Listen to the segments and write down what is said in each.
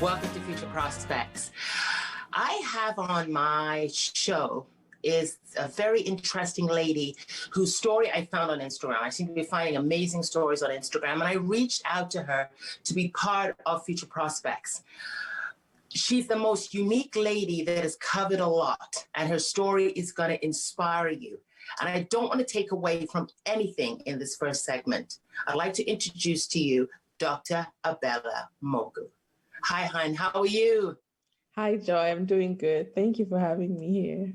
Welcome to Future Prospects. I have on my show is a very interesting lady whose story I found on Instagram. I seem to be finding amazing stories on Instagram, and I reached out to her to be part of Future Prospects. She's the most unique lady that has covered a lot, and her story is going to inspire you. And I don't want to take away from anything in this first segment. I'd like to introduce to you Dr. Abella Mogu. Hi, hon. How are you? Hi, Joy. I'm doing good. Thank you for having me here.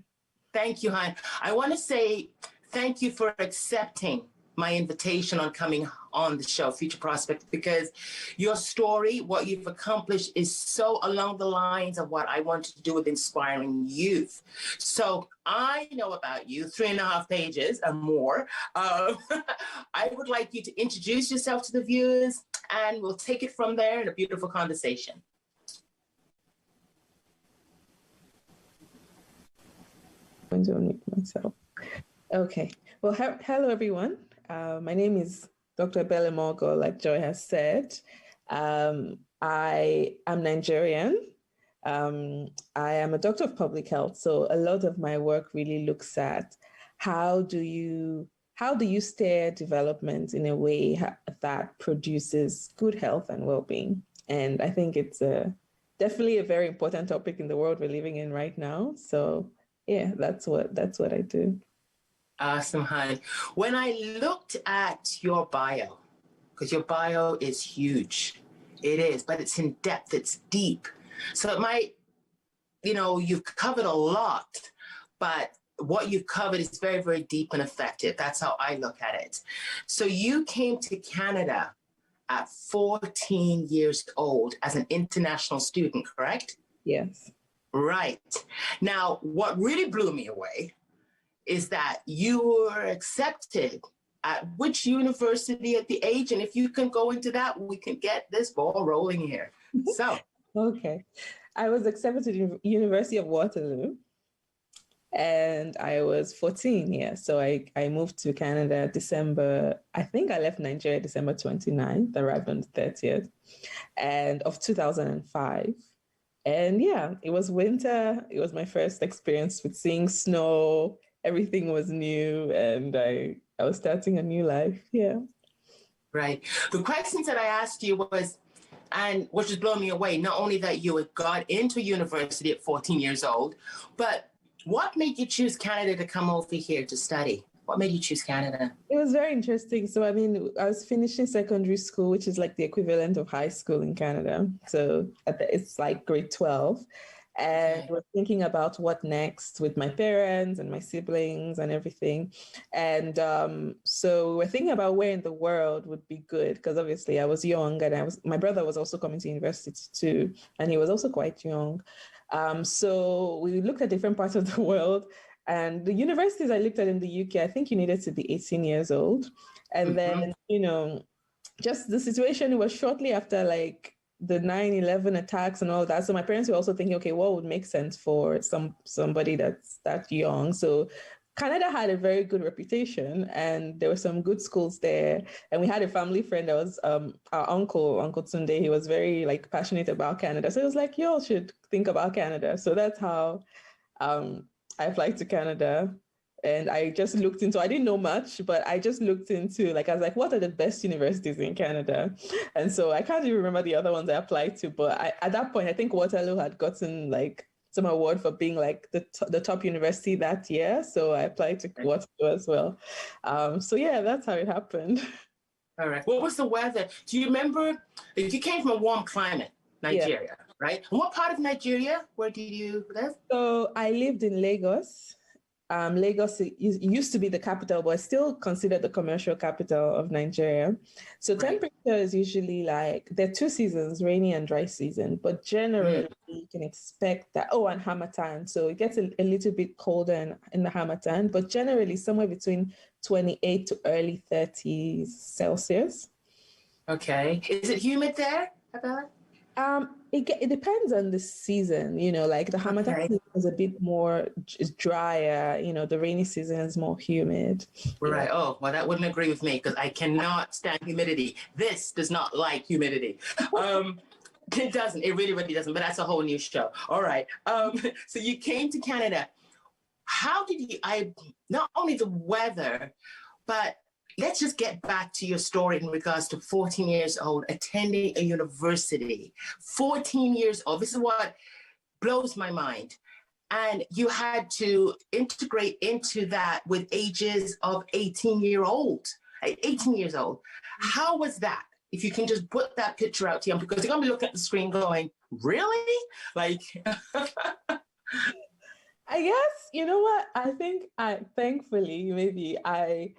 Thank you, hon. I want to say thank you for accepting my invitation on coming on the show, Future Prospect, because your story, what you've accomplished, is so along the lines of what I want to do with inspiring youth. So I know about you, 3.5 pages or more. I would like you to introduce yourself to the viewers, and we'll take it from there in a beautiful conversation. I'm going to unmute myself. Okay. Well, hello, everyone. My name is Dr. Abella Mogu, like Joy has said. I am Nigerian. I am a doctor of public health. So a lot of my work really looks at how do you steer development in a way that produces good health and well-being. And I think it's definitely a very important topic in the world we're living in right now. So yeah, that's what I do. Awesome, hon. When I looked at your bio, because your bio is huge, it is, but it's in depth, it's deep. So it might, you've covered a lot, but what you've covered is very, very deep and effective. That's how I look at it. So you came to Canada at 14 years old as an international student, correct? Yes. Right. Now, what really blew me away is that you were accepted at which university at the age, and if you can go into that, we can get this ball rolling here. So. Okay. I was accepted to the University of Waterloo, and I was 14, yeah. So I moved to Canada I think I left Nigeria December 29th, arrived on the 30th, and of 2005. And yeah, it was winter. It was my first experience with seeing snow. Everything was new, and I was starting a new life. Yeah. Right. The questions that I asked you was, and which is blowing me away, not only that you had got into university at 14 years old, but what made you choose Canada to come over here to study? What made you choose Canada? It was very interesting. So, I was finishing secondary school, which is like the equivalent of high school in Canada. So it's like grade 12. And we're thinking about what next with my parents and my siblings and everything. And so we're thinking about where in the world would be good, because obviously I was young, and my brother was also coming to university too, and he was also quite young. So we looked at different parts of the world, and the universities I looked at in the UK, I think you needed to be 18 years old. And then, just the situation was shortly after like the 9/11 attacks and all that. So my parents were also thinking, okay, what would make sense for somebody that's that young? So Canada had a very good reputation, and there were some good schools there. And we had a family friend that was our Uncle Tunde. He was very passionate about Canada. So it was like, you all should think about Canada. So that's how I applied to Canada. And I just looked into, I didn't know much, but I just looked into, I was like, what are the best universities in Canada? And so I can't even remember the other ones I applied to, but at that point, I think Waterloo had gotten some award for being the top university that year. So I applied to Waterloo as well. So yeah, that's how it happened. All right. What was the weather? Do you remember, you came from a warm climate, Nigeria, right? And what part of Nigeria, where did you live? So I lived in Lagos. Lagos used to be the capital, but it's still considered the commercial capital of Nigeria. So temperature is usually there are 2 seasons, rainy and dry season, but generally you can expect that, and Harmattan. So it gets a little bit colder in the Harmattan, but generally somewhere between 28 to early 30s Celsius. Okay. Is it humid there, Abella? It depends on the season, the Harmattan season is a bit more drier, the rainy season is more humid. Right. Oh, well, that wouldn't agree with me because I cannot stand humidity. This does not like humidity. It doesn't. It really, really doesn't. But that's a whole new show. All right. So you came to Canada. How did you, not only the weather, but let's just get back to your story in regards to 14 years old, attending a university. 14 years old. This is what blows my mind. And you had to integrate into that with ages of 18 years old. How was that? If you can just put that picture out to them, because they're going to be looking at the screen going, really? Like, I guess, you know what? I think thankfully, maybe I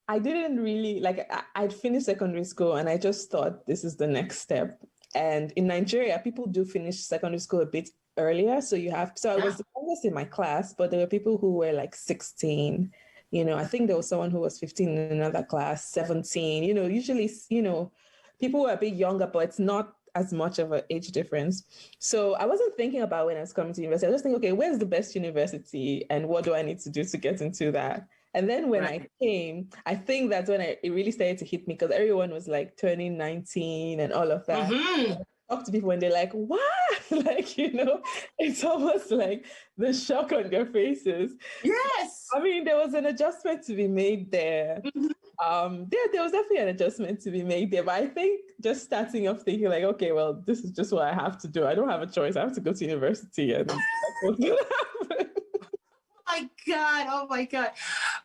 didn't really, like, I'd finished secondary school and I just thought this is the next step. And in Nigeria, people do finish secondary school a bit earlier. So I was the youngest in my class, but there were people who were like 16. I think there was someone who was 15 in another class, 17. Usually, people were a bit younger, but it's not as much of an age difference. So I wasn't thinking about when I was coming to university. I was just thinking, okay, where's the best university and what do I need to do to get into that? And then when I came, I think that's when it really started to hit me, because everyone was like turning 19 and all of that. Mm-hmm. I talk to people and they're like, what? Like, it's almost like the shock on their faces. Yes. I mean, there was an adjustment to be made there. Mm-hmm. There was definitely an adjustment to be made there. But I think just starting off thinking like, okay, well, this is just what I have to do. I don't have a choice. I have to go to university and that's what's going to happen. Oh my God.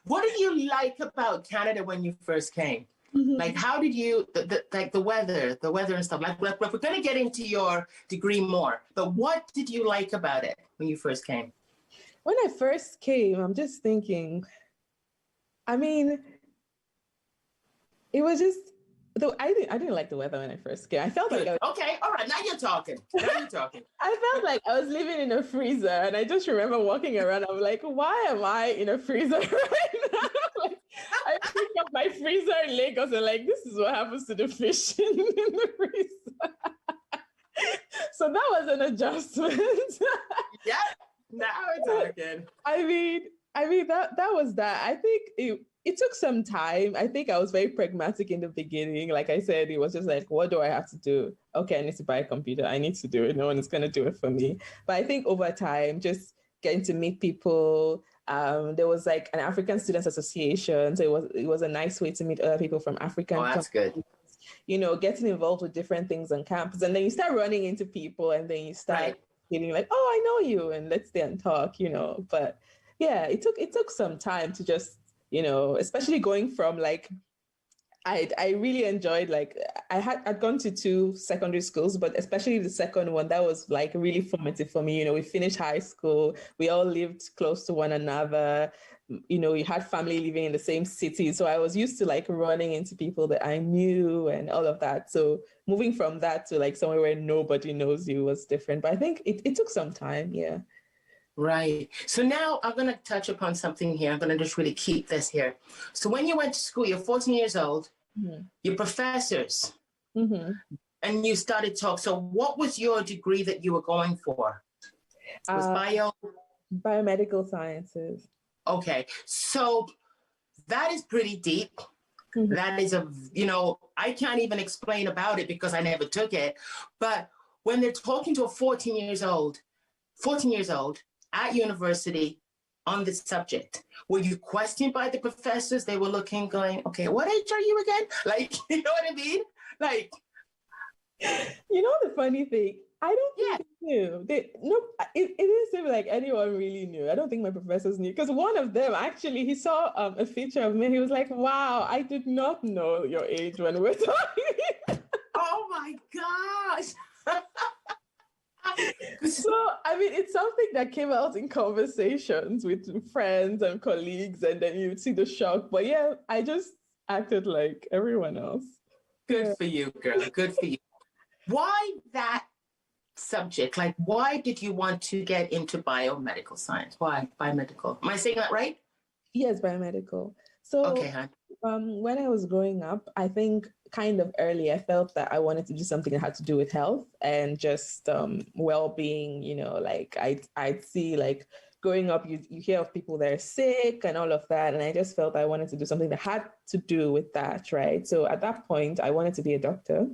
What did you like about Canada when you first came? Mm-hmm. Like, how did you, the weather and stuff, like we're going to get into your degree more, but what did you like about it when you first came? When I first came, I'm just thinking, I mean, it was just, though I didn't like the weather when I first came. I felt like okay, all right, now you're talking. I felt like I was living in a freezer, and I just remember walking around. I'm like, why am I in a freezer right now? Like, I picked up my freezer in Lagos and like, this is what happens to the fish in the freezer. So that was an adjustment. Yeah, now we're talking. I mean that was that. I think it took some time. I think I was very pragmatic in the beginning. Like I said, it was just like, what do I have to do? Okay, I need to buy a computer. I need to do it. No one is going to do it for me. But I think over time, just getting to meet people, there was like an African Students Association. So it was a nice way to meet other people from African countries. That's good. Getting involved with different things on campus. And then you start running into people and then you start feeling like, oh, I know you, and let's stay and talk, But yeah, it took some time to just, especially going from like, I really enjoyed, like, I'd gone to 2 secondary schools, but especially the second one, that was like really formative for me. We finished high school, we all lived close to one another, we had family living in the same city. So I was used to like running into people that I knew and all of that. So moving from that to like somewhere where nobody knows you was different. But I think it took some time, yeah. Right. So now I'm going to touch upon something here. I'm going to just really keep this here. So when you went to school, you're 14 years old, mm-hmm. Your professors, mm-hmm. and you started talk. So what was your degree that you were going for? Was Biomedical Sciences. Okay. So that is pretty deep. Mm-hmm. That is I can't even explain about it because I never took it. But when they're talking to a 14 years old at university on this subject, were you questioned by the professors? They were looking, going, okay, what age are you again? Like, you know what I mean? Like, the funny thing, I don't think they knew. It didn't seem like anyone really knew. I don't think my professors knew, because one of them actually, he saw a feature of me. He was like, wow, I did not know your age when we were talking. Oh my gosh. So, I mean, it's something that came out in conversations with friends and colleagues, and then you see the shock. But yeah, I just acted like everyone else. Good for you, girl. Good for you. Why that subject? Like, why did you want to get into biomedical science? Why biomedical? Am I saying that right? Yes, biomedical. So, okay, when I was growing up, I think kind of early, I felt that I wanted to do something that had to do with health and just well-being. Like I'd see, like, growing up, you hear of people that are sick and all of that, and I just felt I wanted to do something that had to do with that, right? So at that point, I wanted to be a doctor.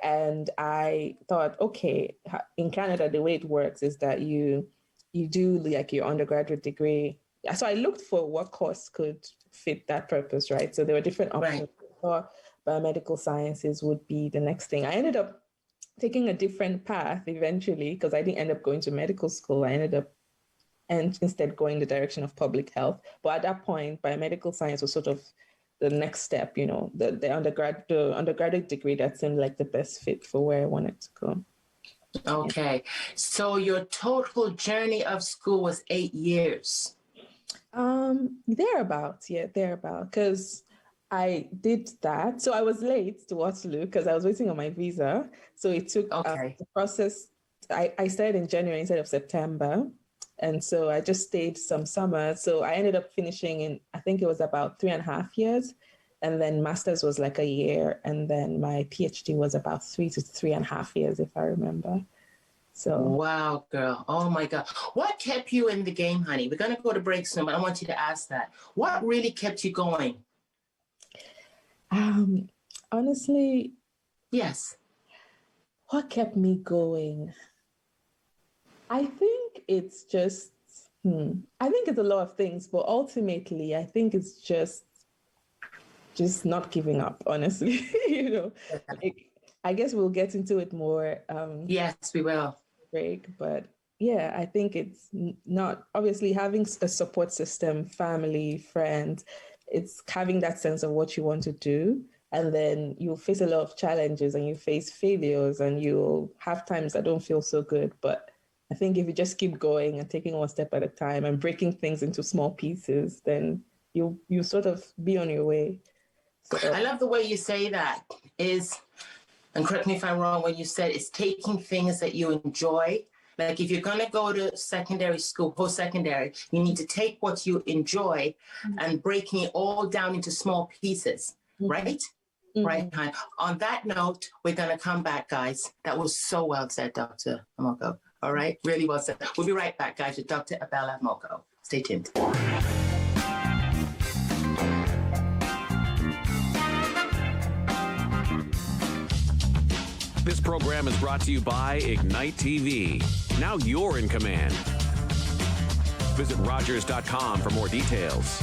And I thought, okay, in Canada, the way it works is that you do like your undergraduate degree. So I looked for what course could fit that purpose, right? So there were different options. Right. Biomedical sciences would be the next thing. I ended up taking a different path eventually because I didn't end up going to medical school. I ended up and instead going the direction of public health. But at that point, biomedical science was sort of the next step, you know, the undergraduate degree that seemed like the best fit for where I wanted to go. Okay. So your total journey of school was 8 years. Thereabouts, because I did that. So I was late to Waterloo because I was waiting on my visa. So it took the process. I started in January instead of September. And so I just stayed some summer. So I ended up finishing in, I think it was about 3.5 years. And then master's was like a year. And then my PhD was about 3 to 3.5 years, if I remember. So wow, girl. Oh my God. What kept you in the game, honey? We're going to go to break soon, but I want you to ask that. What really kept you going? Honestly, yes. What kept me going? I think it's just, I think it's a lot of things, but ultimately, I think it's just not giving up, honestly. You know, like, I guess we'll get into it more. Yes, we will. Break, but yeah, I think it's not obviously having a support system, family, friends. It's having that sense of what you want to do. And then you'll face a lot of challenges and you face failures and you'll have times that don't feel so good. But I think if you just keep going and taking one step at a time and breaking things into small pieces, then you sort of be on your way. So I love the way you say that and correct me if I'm wrong, when you said it's taking things that you enjoy. Like if you're going to go to secondary school, post-secondary, you need to take what you enjoy and breaking it all down into small pieces, right? Right. On that note, we're going to come back, guys. That was so well said, Dr. Mogu. All right. Really well said. We'll be right back, guys, with Dr. Abella Mogu. Stay tuned. This program is brought to you by Ignite TV. Now you're in command. Visit Rogers.com for more details.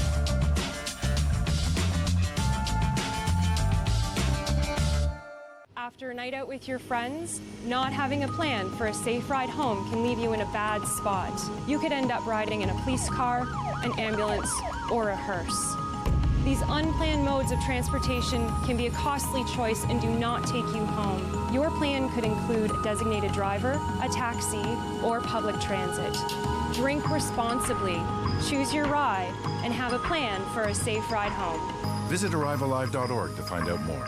After a night out with your friends, not having a plan for a safe ride home can leave you in a bad spot. You could end up riding in a police car, an ambulance, or a hearse. These unplanned modes of transportation can be a costly choice and do not take you home. Your plan could include a designated driver, a taxi, or public transit. Drink responsibly, choose your ride, and have a plan for a safe ride home. Visit arrivealive.org to find out more.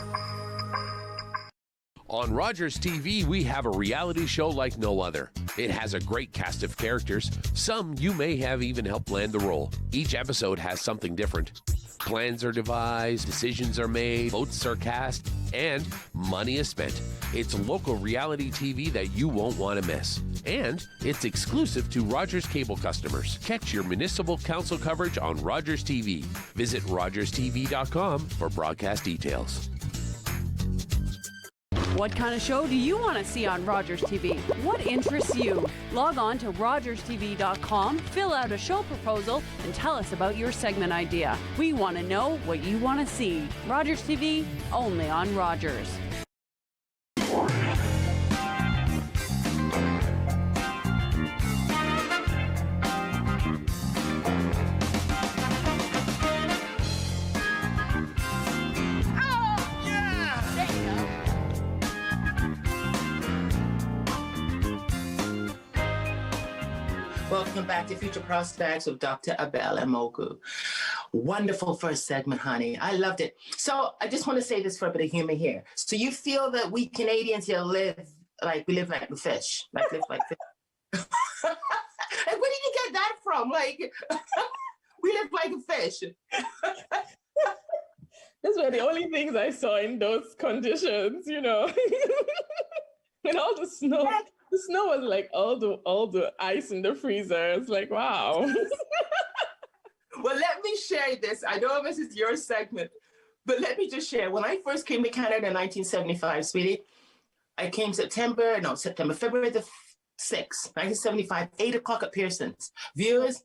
On Rogers TV, we have a reality show like no other. It has a great cast of characters. Some you may have even helped land the role. Each episode has something different. Plans are devised, decisions are made, votes are cast, and money is spent. It's local reality TV that you won't want to miss. And it's exclusive to Rogers cable customers. Catch your municipal council coverage on Rogers TV. Visit rogerstv.com for broadcast details. What kind of show do you want to see on Rogers TV? What interests you? Log on to rogerstv.com, fill out a show proposal, and tell us about your segment idea. We want to know what you want to see. Rogers TV, only on Rogers. Welcome back to Future Prospects with Dr. Abella Mogu. Wonderful first segment, honey. I loved it. So I just want to say this for a bit of humor here. So you feel that we Canadians here live like the fish, like live like fish. Like, where did you get that from? Like, we live like a fish. Those were the only things I saw in those conditions, you know. And all the snow. Yeah. The snow was like all the ice in the freezer. It's like, wow. Well, let me share this. I know this is your segment, but let me just share. When I first came to Canada in 1975, sweetie, I came February the 6th, 1975, 8 o'clock at Pearson's. Viewers,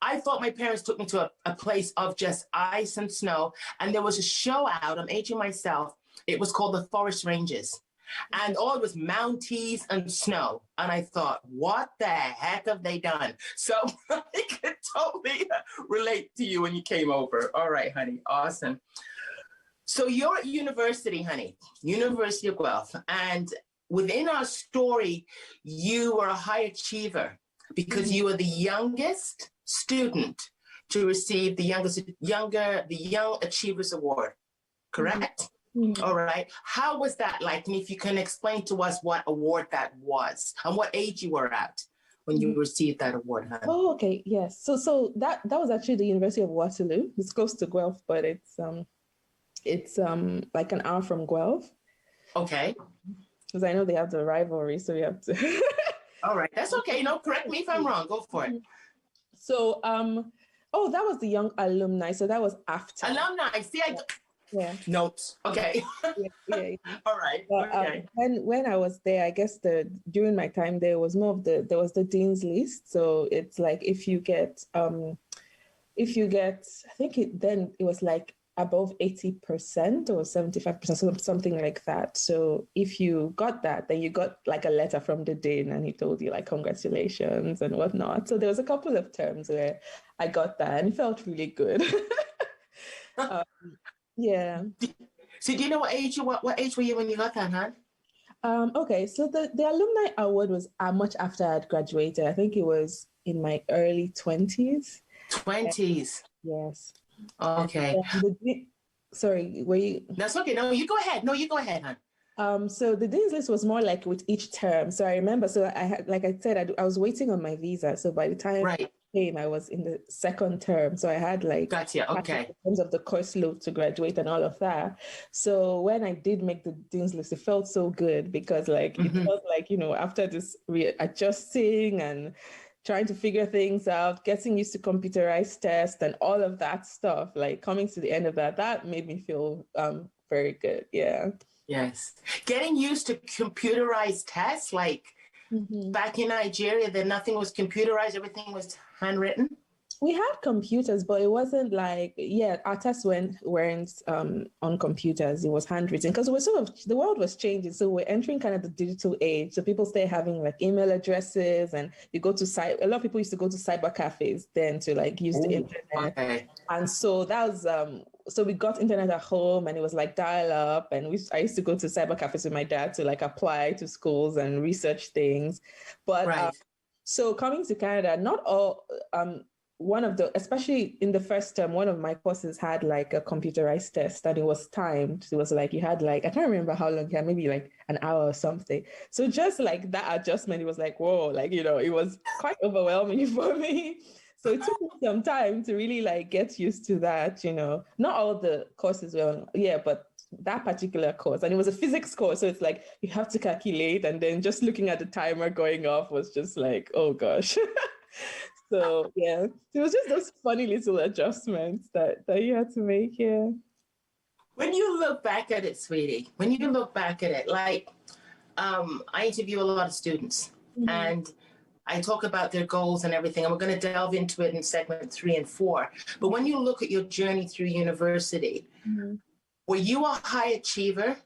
I thought my parents took me to a place of just ice and snow. And there was a show out, I'm aging myself. It was called the Forest Ranges. And all it was Mounties and snow. And I thought, what the heck have they done? So I could totally relate to you when you came over. All right, honey. Awesome. So you're at university, honey, University of Guelph. And within our story, you were a high achiever because you were the youngest student to receive the Young Achievers Award, correct? Mm-hmm. All right. How was that like? And if you can explain to us what award that was and what age you were at when you received that award, honey. Oh, okay. Yes. So that was actually the University of Waterloo. It's close to Guelph, but it's like an hour from Guelph. Okay. Because I know they have the rivalry, so you have to. All right. That's okay. No, correct me if I'm wrong. Go for it. So, that was the Young Alumni. So that was after. Alumni. See, yeah. Notes. Okay. Yeah. All right. But, okay. When I was there, I guess during my time there was more of there was the Dean's List. So it's like if you get I think it was like above 80% or 75%, something like that. So if you got that, then you got like a letter from the dean and he told you like congratulations and whatnot. So there was a couple of terms where I got that and it felt really good. Yeah. So do you know what age were you when you got that, huh? Okay, so the alumni award was much after I had graduated. I think it was in my early 20s. 20s. Yes. Okay. Sorry, were you? That's okay. No, you go ahead. Hon. So the Dean's List was more like with each term. So I remember, so I had, like I said, I was waiting on my visa. So by the time I came, I was in the second term. So I had like, gotcha. Okay. In terms of the course load to graduate and all of that. So when I did make the Dean's List, it felt so good because like, it felt like, after this readjusting and trying to figure things out, getting used to computerized tests and all of that stuff, like coming to the end of that made me feel very good. Yeah. Yes. Getting used to computerized tests, like back in Nigeria, then nothing was computerized, everything was handwritten. We had computers, but it wasn't like, our tests weren't on computers. It was handwritten because the world was changing. So we're entering kind of the digital age. So people started having like email addresses and you go to a lot of people used to go to cyber cafes then to like use the internet. Okay. And so that was, so we got internet at home and it was like dial up and I used to go to cyber cafes with my dad to like apply to schools and research things. But so coming to Canada, not all, especially in the first term, one of my courses had like a computerized test and it was timed. It was like, you had like, I can't remember how long, maybe like an hour or something. So just like that adjustment, it was like, whoa, like, it was quite overwhelming for me. So it took me some time to really like get used to that, not all the courses were, but that particular course, and it was a physics course. So it's like, you have to calculate and then just looking at the timer going off was just like, oh gosh. So yeah, it was just those funny little adjustments that you had to make. Yeah. When you look back at it, sweetie, like I interview a lot of students and I talk about their goals and everything, and we're going to delve into it in segment 3 and 4. But when you look at your journey through university, were you a high achiever?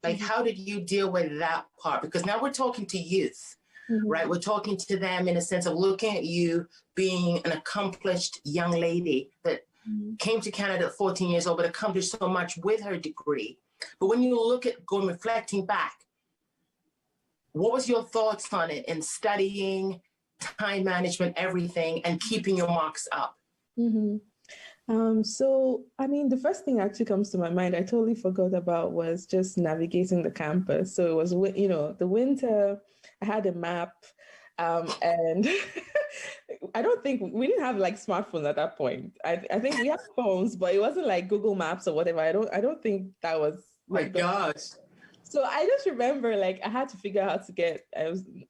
Like, how did you deal with that part? Because now we're talking to youth. Right? We're talking to them in a sense of looking at you being an accomplished young lady that came to Canada at 14 years old, but accomplished so much with her degree. But when you look at reflecting back, what was your thoughts on it in studying, time management, everything, and keeping your marks up? So, I mean, the first thing actually comes to my mind, I totally forgot about, was just navigating the campus. So it was, the winter, I had a map, and I don't think we didn't have like smartphones at that point. I think we had phones, but it wasn't like Google Maps or whatever. I don't think that was. My gosh. So I just remember like I had to figure out how to get,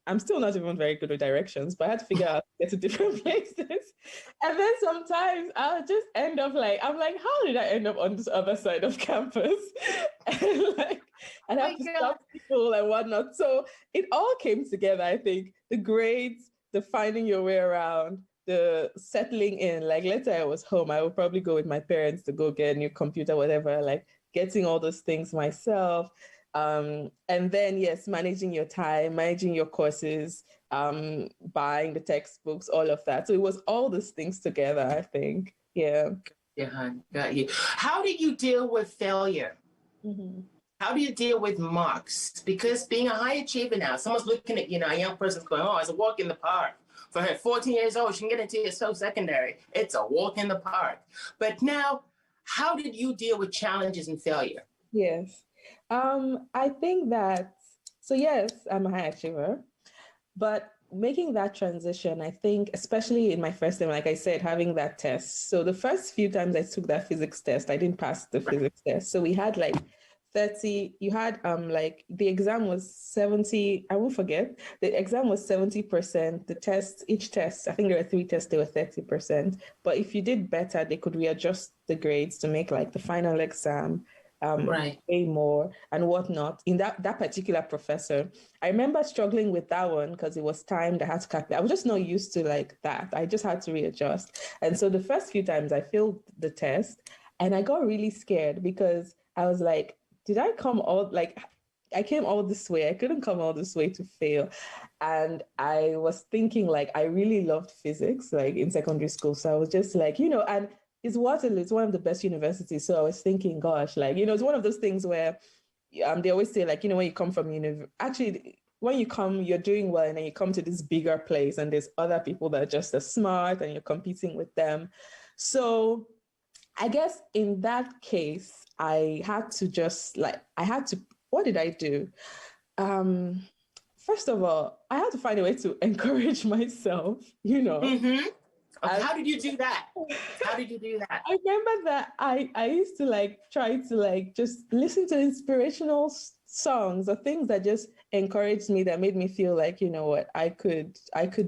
I'm still not even very good with directions, but I had to figure out how to get to different places. And then sometimes I'll just end up like, I'm like, how did I end up on this other side of campus? And and have to stop people and whatnot. So it all came together, I think. The grades, the finding your way around, the settling in. Like, let's say I was home, I would probably go with my parents to go get a new computer, whatever, like getting all those things myself. And then, yes, managing your time, managing your courses, buying the textbooks, all of that. So it was all those things together, I think. Yeah. Yeah, got you. How do you deal with failure? Mm-hmm. How do you deal with marks? Because being a high achiever now, someone's looking at, a young person's going, oh, it's a walk in the park. For her, 14 years old, she can get into it so secondary. It's a walk in the park. But now, how did you deal with challenges and failure? Yes. I think that, so yes, I'm a high achiever, but making that transition, I think, especially in my first time, like I said, having that test. So the first few times I took that physics test, I didn't pass the physics test. So we had like 30, you had like the exam was 70, I won't forget, the exam was 70%. The test, each test, I think there were 3 tests, they were 30%. But if you did better, they could readjust the grades to make like the final exam way more and whatnot. In that particular professor, I remember struggling with that one because it was timed. I had to calculate. I was just not used to like that. I just had to readjust. And so the first few times I failed the test and I got really scared because I was like, did I come all like I came all this way. I couldn't come all this way to fail. And I was thinking like I really loved physics like in secondary school. So I was just like, and it's Waterloo, it's one of the best universities. So I was thinking, gosh, like, it's one of those things where they always say, like, when you come from actually, when you come, you're doing well, and then you come to this bigger place, and there's other people that are just as smart, and you're competing with them. So I guess in that case, I had to, what did I do? First of all, I had to find a way to encourage myself, Mm-hmm. How did you do that? How did you do that? I remember that I used to try to just listen to inspirational songs or things that just encouraged me, that made me feel like, what, I could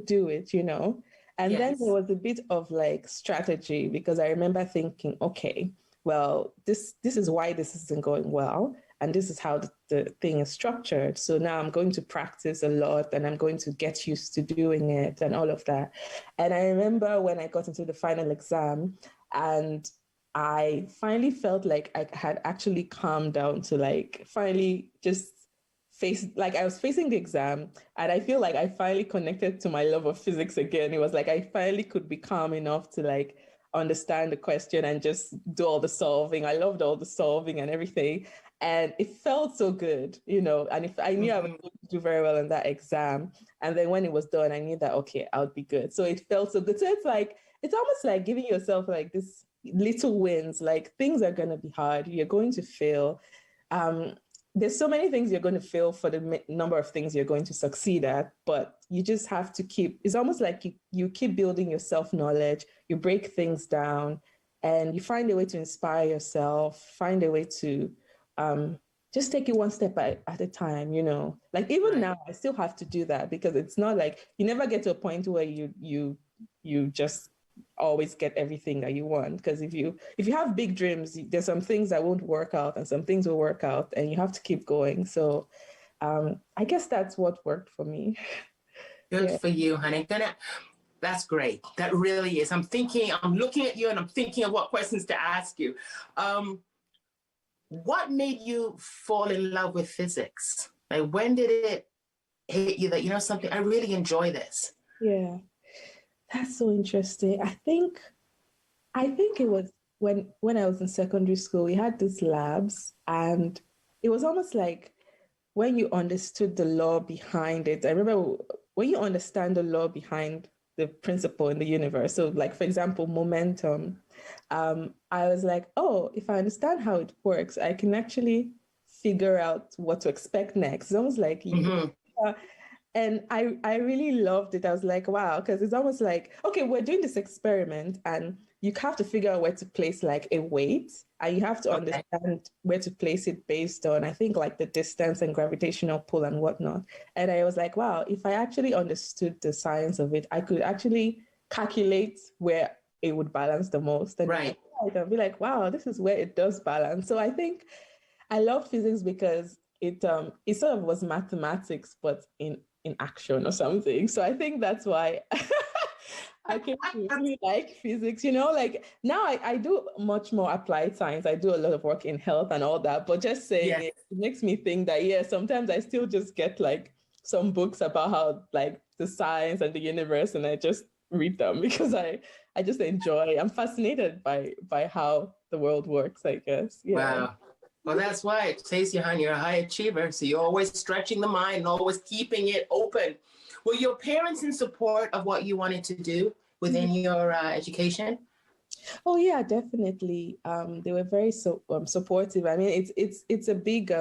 do it, And Yes. Then there was a bit of strategy, because I remember thinking, okay, well, this is why this isn't going well. And this is how the thing is structured. So now I'm going to practice a lot, and I'm going to get used to doing it and all of that. And I remember when I got into the final exam, and I finally felt like I had actually calmed down to finally just face, I was facing the exam, and I feel like I finally connected to my love of physics again. It was like I finally could be calm enough to understand the question and just do all the solving. I loved all the solving and everything. And it felt so good, and if I knew I was going to do very well in that exam. And then when it was done, I knew that, okay, I would be good. So it felt so good. So it's almost like giving yourself this little wins, things are going to be hard. You're going to fail. There's so many things you're going to fail for the number of things you're going to succeed at, but you just have to it's almost like you keep building your self-knowledge, you break things down, and you find a way to inspire yourself, find a way to just take it one step at a time, Even right. Now, I still have to do that, because it's not like you never get to a point where you just always get everything that you want. Because if you have big dreams, there's some things that won't work out and some things will work out, and you have to keep going. So I guess that's what worked for me. Good for you, honey. That's great. That really is. I'm looking at you, and I'm thinking of what questions to ask you. What made you fall in love with physics? When did it hit you that, something, I really enjoy this? Yeah, that's so interesting. I think it was when I was in secondary school, we had these labs, and it was almost like when you understood the law behind it. I remember when you understand the law behind the principle in the universe. So for example, momentum. I was like, oh, if I understand how it works, I can actually figure out what to expect next. It's almost like and I really loved it. I was like, wow, because it's almost like, okay, we're doing this experiment, and you have to figure out where to place a weight, and you have to understand where to place it based on, I think, the distance and gravitational pull and whatnot. And I was like, wow, if I actually understood the science of it, I could actually calculate where it would balance the most. And I'd be like, wow, this is where it does balance. So I think I love physics because it sort of was mathematics, but in action or something. So I think that's why I came to really like physics, like now I do much more applied science. I do a lot of work in health and all that, but just saying it makes me think that, sometimes I still just get like some books about how like the science and the universe, and I just read them because I just enjoy, I'm fascinated by how the world works, I guess. Yeah. Wow. Well, that's why it says you're a high achiever. So you're always stretching the mind and always keeping it open. Were your parents in support of what you wanted to do within your education? Oh yeah, definitely. They were very supportive. I mean, it's a big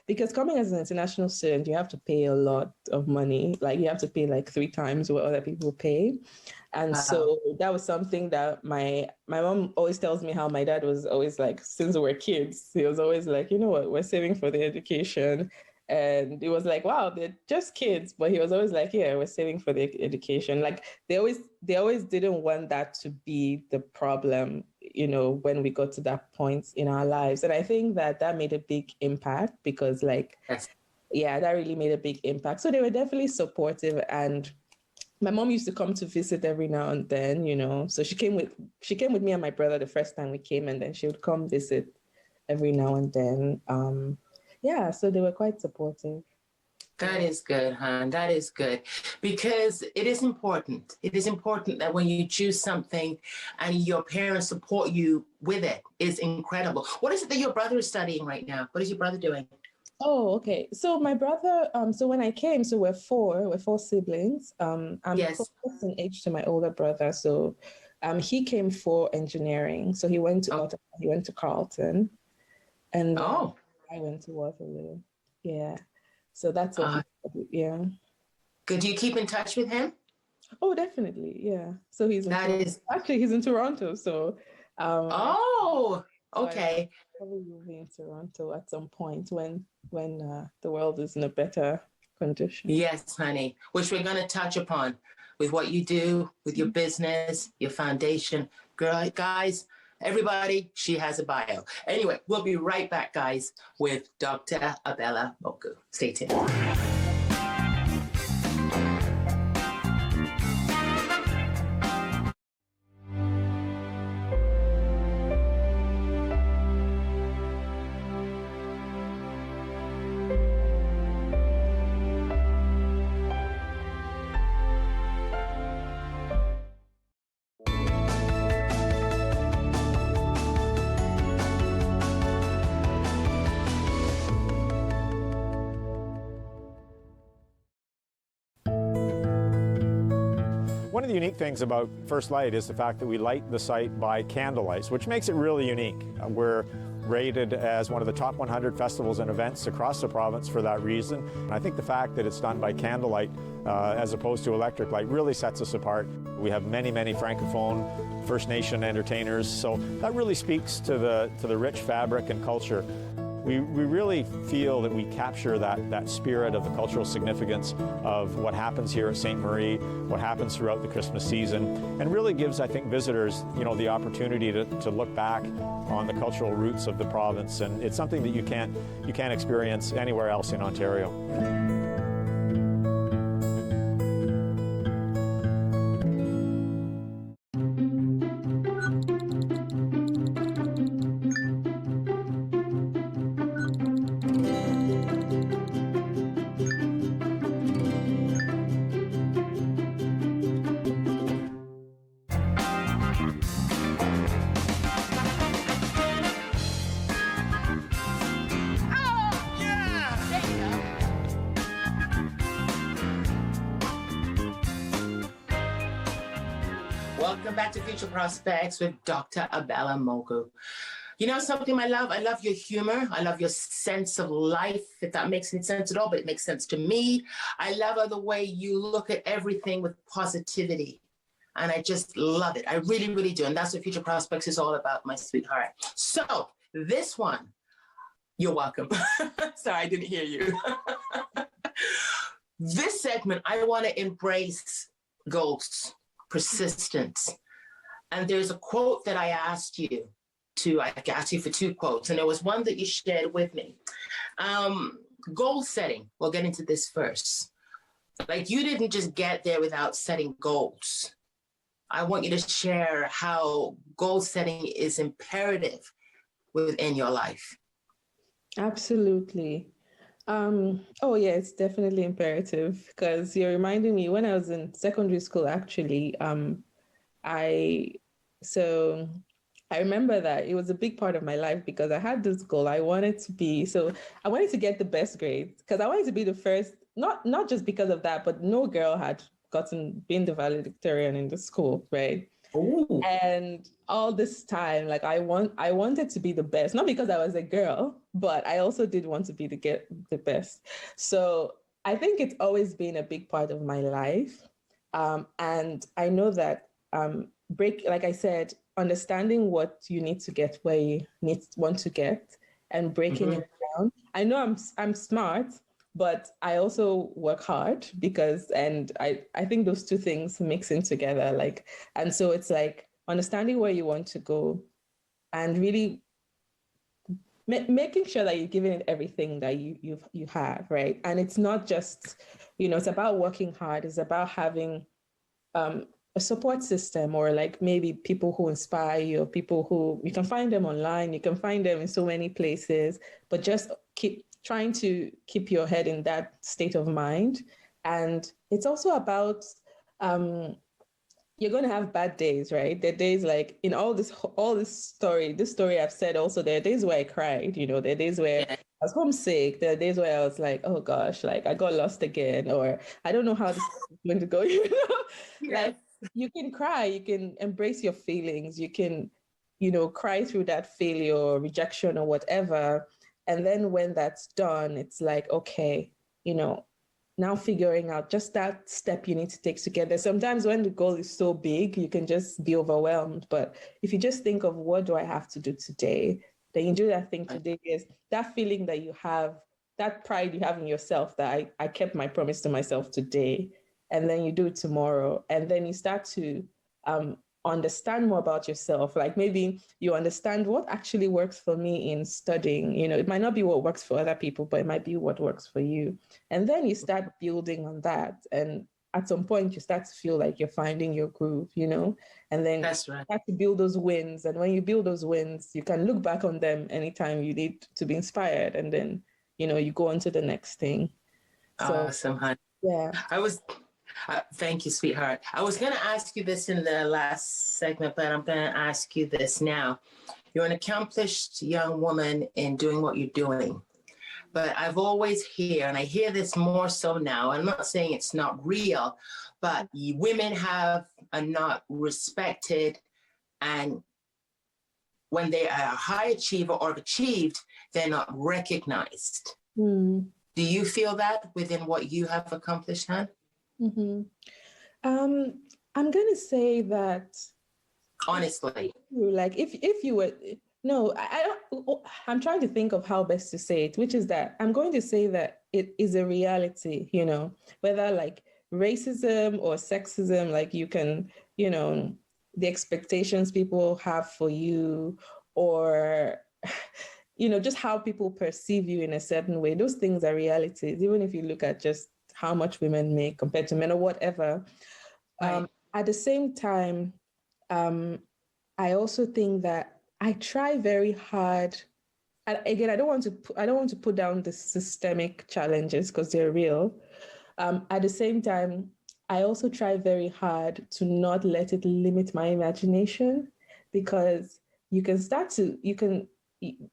because coming as an international student, you have to pay a lot of money. Like you have to pay like 3 times what other people pay. And so that was something that my mom always tells me how my dad was always like, since we were kids, he was always like, you know what, we're saving for the education. And it was like, wow, they're just kids. But he was always like, yeah, we're saving for the education. Like they always didn't want that to be the problem, when we got to that point in our lives. And I think that made a big impact because that really made a big impact. So they were definitely supportive. And my mom used to come to visit every now and then, so she came with me and my brother the first time we came, and then she would come visit every now and then. So they were quite supportive. That is good, hon. That is good. Because it is important. It is important that when you choose something and your parents support you with it, is incredible. What is it that your brother is studying right now? What is your brother doing? Oh, okay. So my brother, so when I came, so we're four siblings. I'm close in age to my older brother. So he came for engineering. So he went to he went to Carleton, and I went to Waterloo. Yeah. So that's what Good. Do you keep in touch with him? Oh, definitely. Yeah. So he's in Toronto. So okay. Probably will be in Toronto at some point when the world is in a better condition. Yes, honey, which we're going to touch upon with what you do, with your business, your foundation. Girl, guys, everybody, she has a bio. Anyway, we'll be right back, guys, with Dr. Abella Mogu. Stay tuned. One of the unique things about First Light is the fact that we light the site by candlelight, which makes it really unique. We're rated as one of the top 100 festivals and events across the province for that reason. And I think the fact that it's done by candlelight as opposed to electric light really sets us apart. We have many, many Francophone First Nation entertainers, so that really speaks to the rich fabric and culture. We really feel that we capture that spirit of the cultural significance of what happens here at Ste. Marie, what happens throughout the Christmas season, and really gives, I think, visitors, the opportunity to look back on the cultural roots of the province. And it's something that you can't experience anywhere else in Ontario. Welcome back to Future Prospects with Dr. Abella Mogu. You know something I love? I love your humor. I love your sense of life, if that makes any sense at all, but it makes sense to me. I love the way you look at everything with positivity. And I just love it. I really, really do. And that's what Future Prospects is all about, my sweetheart. So this one, you're welcome. Sorry, I didn't hear you. This segment, I want to embrace goals, persistence. And there's a quote that I asked you for 2 quotes, and there was one that you shared with me. goal setting. We'll get into this first. Like, you didn't just get there without setting goals. I want you to share how goal setting is imperative within your life. Absolutely. Oh yeah, it's definitely imperative, because you're reminding me when I was in secondary school, actually, I remember that it was a big part of my life because I had this goal. I wanted to get the best grades because I wanted to be the first, not just because of that, but no girl had been the valedictorian in the school, right? Ooh. And all this time, like I wanted to be the best, not because I was a girl, but I also did want to be the best. So I think it's always been a big part of my life. And I know that like I said, understanding what you need to get where you want to get and breaking it down. I know I'm smart, but I also work hard and I think those two things mix in together. And so it's like understanding where you want to go and really making sure that you're giving it everything that you have, right? And it's not just, it's about working hard. It's about having a support system, or like maybe people who inspire you, or people who you can find them online, you can find them in so many places, but just keep trying to keep your head in that state of mind. And it's also about you're going to have bad days, right? There are days like in this story I've said also, there are days where I cried, there are days where I was homesick. There are days where I was like, oh gosh, like I got lost again, or I don't know how this is going to go, Like you can cry, you can embrace your feelings, you can, cry through that failure or rejection or whatever. And then when that's done, it's like, okay, now figuring out just that step you need to take together. Sometimes when the goal is so big, you can just be overwhelmed. But if you just think of what do I have to do today, then you do that thing today. Is that feeling that you have, that pride you have in yourself that I kept my promise to myself today. And then you do it tomorrow. And then you start to understand more about yourself. Like maybe you understand what actually works for me in studying. It might not be what works for other people, but it might be what works for you. And then you start building on that. And at some point you start to feel like you're finding your groove, and then That's right. you start to build those wins. And when you build those wins, you can look back on them anytime you need to be inspired. And then, you go on to the next thing. So, awesome, honey. Yeah. Thank you, sweetheart. I was going to ask you this in the last segment, but I'm going to ask you this now. You're an accomplished young woman in doing what you're doing. But I've always and I hear this more so now, I'm not saying it's not real, but women are not respected. And when they are a high achiever or have achieved, they're not recognized. Do you feel that within what you have accomplished, Han? Mm-hmm. I'm going to say that honestly, like if you were, no, I'm trying to think of how best to say it, which is that I'm going to say that it is a reality, whether like racism or sexism, like you can, the expectations people have for you, or just how people perceive you in a certain way. Those things are realities, even if you look at just how much women make compared to men or whatever. Right. At the same time, I also think that I try very hard. And again, I don't want to put down the systemic challenges because they're real. At the same time, I also try very hard to not let it limit my imagination, because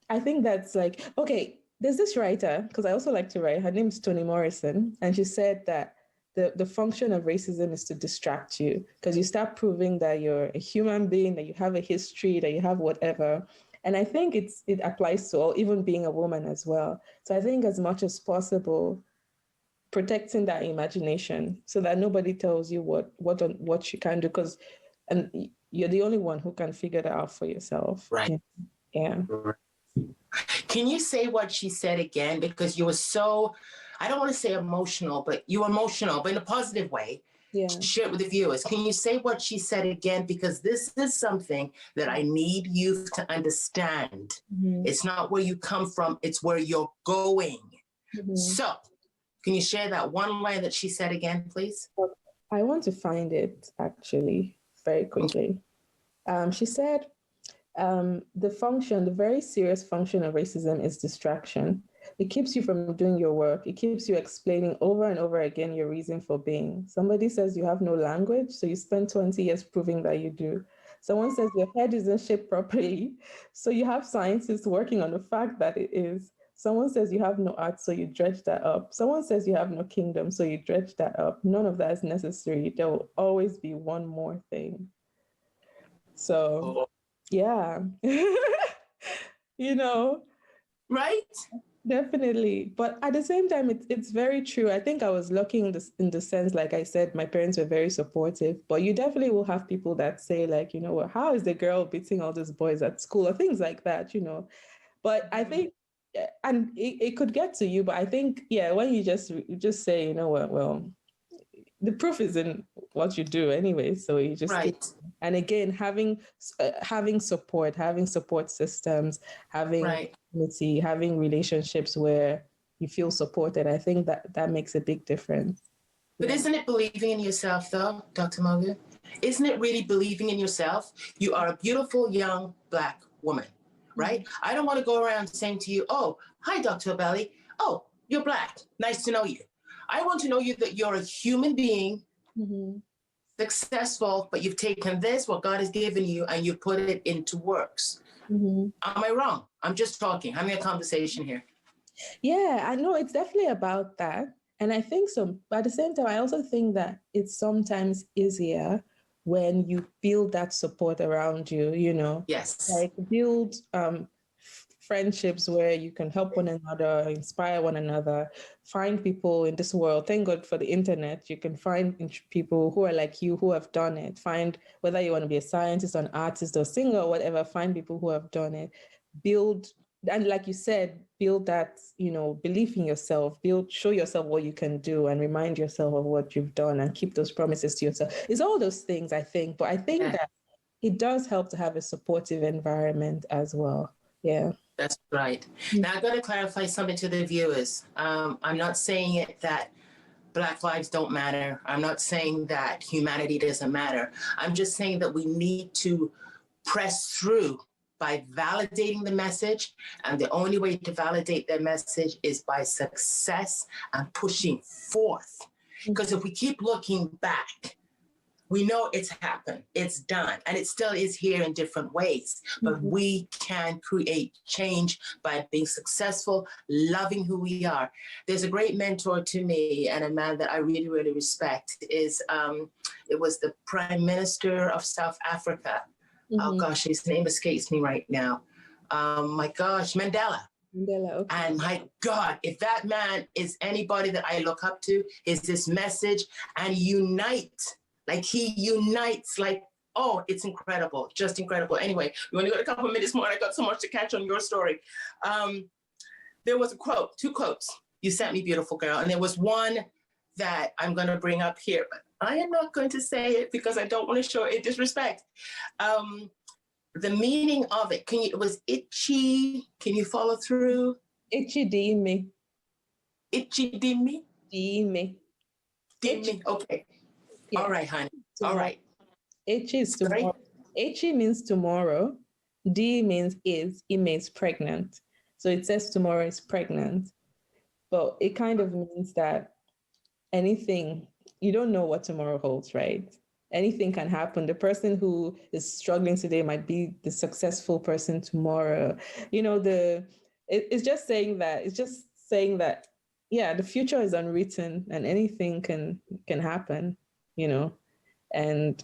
I think that's like, okay, there's this writer, because I also like to write, her name is Toni Morrison, and she said that the function of racism is to distract you, because you start proving that you're a human being, that you have a history, that you have whatever. And I think it applies to all, even being a woman as well. So I think as much as possible, protecting that imagination so that nobody tells you what you can do, and you're the only one who can figure that out for yourself. Right. Yeah. Can you say what she said again? Because you were so, I don't want to say emotional, but you were emotional, but in a positive way. Yeah. Share it with the viewers. Can you say what she said again? Because this is something that I need you to understand. Mm-hmm. It's not where you come from, it's where you're going. So, can you share that one line that she said again, please? I want to find it actually very quickly. She said, the very serious function of racism is distraction. It keeps you from doing your work. It keeps you explaining over and over again your reason for being. Somebody says you have no language, so you spend 20 years proving that you do. Someone says your head isn't shaped properly, so you have scientists working on the fact that it is. Someone says you have no art, so you dredge that up. Someone says you have no kingdom, so you dredge that up. None of that is necessary. There will always be one more thing. So, yeah, Right? Definitely. But at the same time, it's very true. I think I was lucky in the sense, like I said, my parents were very supportive. But you definitely will have people that say, like, how is the girl beating all these boys at school or things like that, But I think, and it could get to you, but I think, when you just say, well, the proof is in what you do anyway. So you just and again, having support systems, having community, having relationships where you feel supported. I think that makes a big difference. But isn't it believing in yourself, though, Dr. Mogu? Isn't it really believing in yourself? You are a beautiful young Black woman, right? I don't want to go around saying to you, "Oh, hi, Dr. Abella. Oh, you're Black. Nice to know you." I want to know you that you're a human being, successful, but you've taken what God has given you, and you put it into works. Am I wrong? I'm just talking. Having a conversation here. Yeah, I know it's definitely about that. And I think so. But at the same time, I also think that it's sometimes easier when you build that support around you, Yes. Like build friendships where you can help one another, inspire one another, find people in this world. Thank God for the internet. You can find people who are like you, who have done it. Find, whether you want to be a scientist, an artist, or singer, or whatever, find people who have done it. Build, and like you said, build that, belief in yourself, show yourself what you can do, and remind yourself of what you've done, and keep those promises to yourself. It's all those things, I think. But I think that it does help to have a supportive environment as well. Yeah. That's right. Now, I've got to clarify something to the viewers. I'm not saying it that Black lives don't matter. I'm not saying that humanity doesn't matter. I'm just saying that we need to press through by validating the message. And the only way to validate their message is by success and pushing forth. Because if we keep looking back, we know it's happened, it's done, and it still is here in different ways. But we can create change by being successful, loving who we are. There's a great mentor to me, and a man that I really, really respect is, it was the Prime Minister of South Africa. Oh gosh, his name escapes me right now. My gosh, Mandela. Okay. And my God, if that man is anybody that I look up to, is this message and unite. Like he unites, it's incredible, just incredible. Anyway, we only got a couple of minutes more, and I got so much to catch on your story. There was a quote, 2 quotes you sent me, beautiful girl, and there was one that I'm going to bring up here, but I am not going to say it because I don't want to show it disrespect. The meaning of it, it was itchy. Can you follow through? Itchy dime. Itchy dime? Dime. Dime, okay. Yeah. All right, honey. All right. Itchy is tomorrow. Itchy means tomorrow. D means is. It means pregnant. So it says tomorrow is pregnant. But it kind of means that anything, you don't know what tomorrow holds, right? Anything can happen. The person who is struggling today might be the successful person tomorrow. It's just saying that, yeah, the future is unwritten and anything can happen, and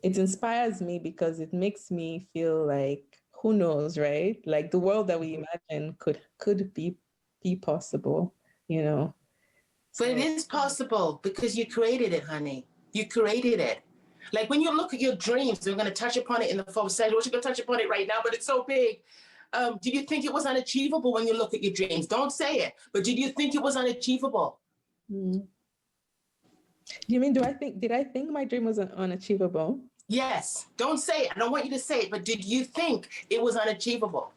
it inspires me because it makes me feel like, who knows, right? Like the world that we imagine could be possible, But it is possible because you created it, honey. You created it. Like when you look at your dreams, we're going to touch upon it in the fourth session. We're going to touch upon it right now, but it's so big. Did you think it was unachievable when you look at your dreams? Don't say it, but did you think it was unachievable? You mean, did I think my dream was unachievable? Yes. Don't say it. I don't want you to say it, but did you think it was unachievable?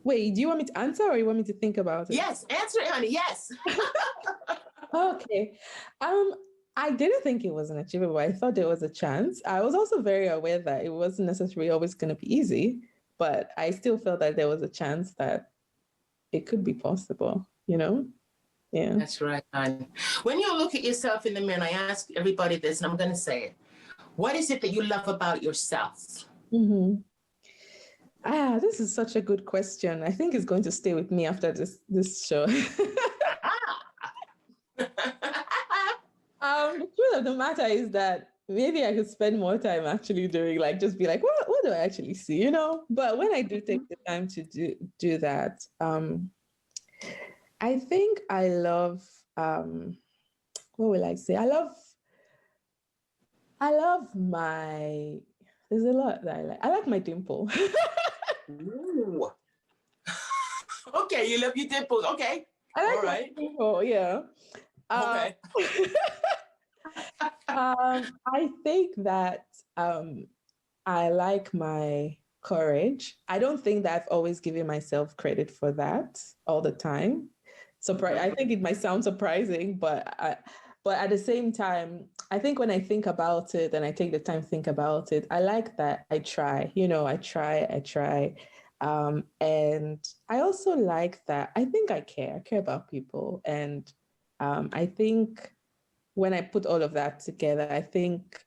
Wait, do you want me to answer or you want me to think about it? Yes, answer it, honey. Yes. Okay. I didn't think it was unachievable. I thought there was a chance. I was also very aware that it wasn't necessarily always going to be easy, but I still felt that there was a chance that it could be possible, you know? Yeah. That's right, hon. When you look at yourself in the mirror, and I ask everybody this, and I'm going to say it. What is it that you love about yourself? Mm-hmm. This is such a good question. I think it's going to stay with me after this show. The truth of the matter is that maybe I could spend more time actually doing, like, just be like, what do I actually see, you know? But when I do take the time to do that, I think I love, what will I say? I love there's a lot that I like. I like my dimple. Ooh. Okay, you love your dimples. Okay. I like all right. my dimple, yeah. Okay. I think that I like my courage. I don't think that I've always given myself credit for that all the time. I think it might sound surprising, but at the same time, I think when I think about it and I take the time to think about it, I like that I try. You know, I try. And I also like that I think I care about people. And I think when I put all of that together, I think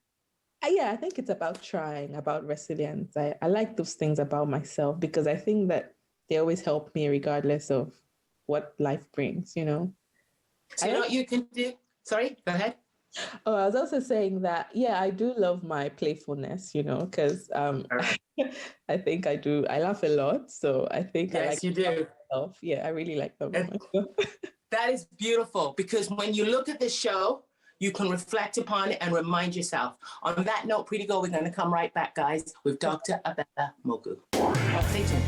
it's about trying, about resilience. I like those things about myself because I think that they always help me regardless of what life brings, you know? So you know what you can do? Sorry, go ahead. Oh, I was also saying that, I do love my playfulness, you know, because I think I do. I laugh a lot. So I think I like you do. myself. Yeah, I really like that about myself. That is beautiful because when you look at the show, you can reflect upon it and remind yourself. On that note, Pretty Girl, we're going to come right back, guys, with Dr. Abella Mogu. Stay tuned.